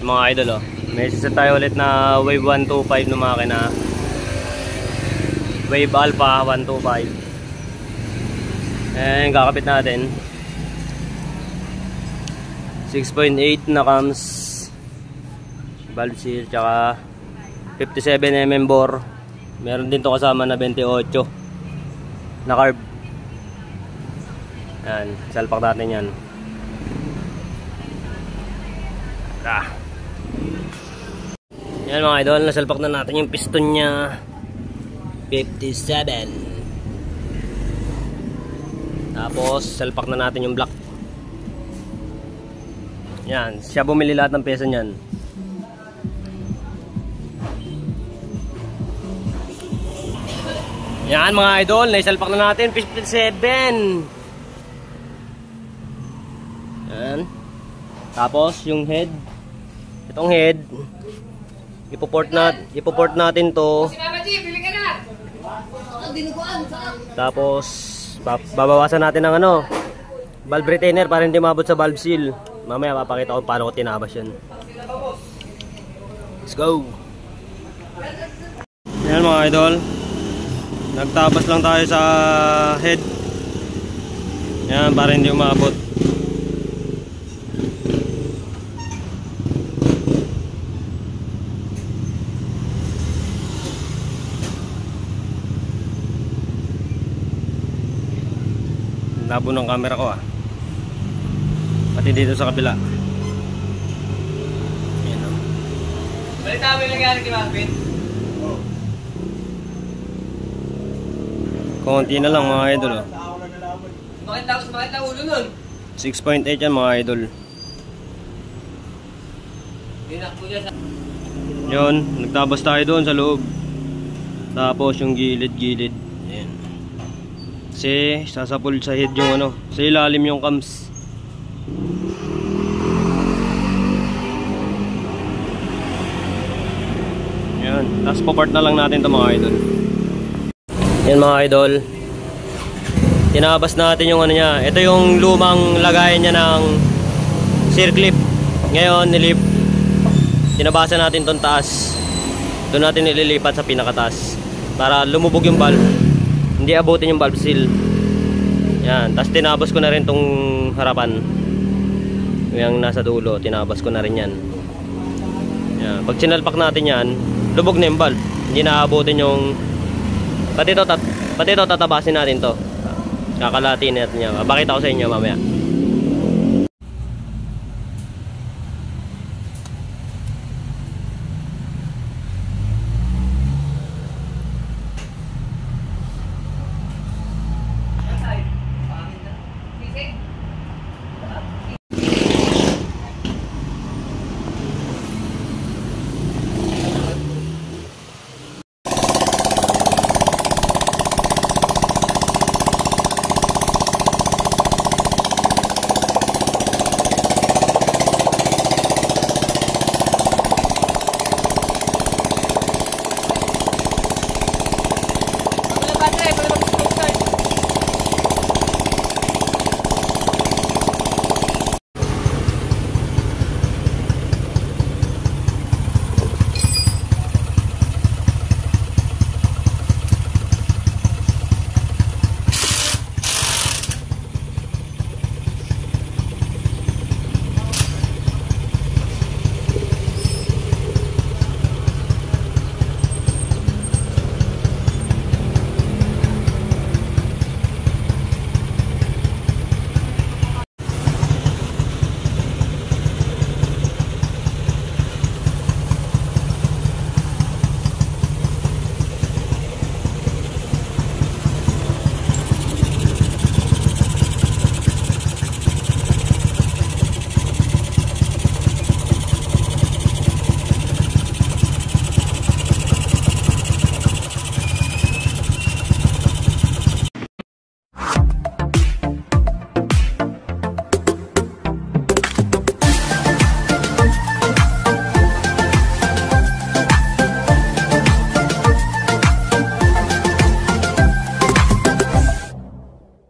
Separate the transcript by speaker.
Speaker 1: Mga idol, oh. May set tayo ulit na Wave 125 na makina. Wave Alpha 125. And kakapit natin 6.8 na cams, valve seal, tsaka 57mm bore. Meron din to kasama na 28 na carb. Yan, salpak natin yan. Yan mga idol, nasalpak na natin yung piston nya 57. Tapos salpak na natin yung block. Yan, siya bumili lahat ng pyesa niyan. Yan mga idol, naisalpak na natin 57. Yan. Tapos yung head, itong head, ipoport natin to. Tapos babawasan natin ng valve retainer para hindi mabot sa valve seal. Mamaya papakita ko paano ko tinabas yan. Let's go. Yan mga idol, nagtabas lang tayo sa head. Yan, para hindi umabot. Labo ng camera ko pati dito sa kabila. Ayan o.
Speaker 2: Balita mo yung nangyari kay Marvin? Oo.
Speaker 1: Konti na lang mga idol o.
Speaker 2: Bakit na ulo nun?
Speaker 1: 6.8 yan mga idol. Yun, nagtabas tayo doon sa loob. Tapos yung gilid-gilid. Ayan. Kasi sasapul sa head yung sa ilalim yung cams. Yan, tapos popart na lang natin ito mga idol. Yan mga idol, tinabas natin yung niya. Ito yung lumang lagayan niya ng circlip. Ngayon tinabasan natin itong taas. Doon natin nililipat sa pinakataas para lumubog yung valve, hindi abutin yung valve seal. Yan, tapos tinabas ko na rin tong harapan, yung nasa dulo, tinabas ko na rin yan. Yan, pag sinalpak natin yan, lubog na yung valve, hindi naabutin yung pati ito tatabasin natin to, kakalatin natin yan. Bakit ako sa inyo mamaya.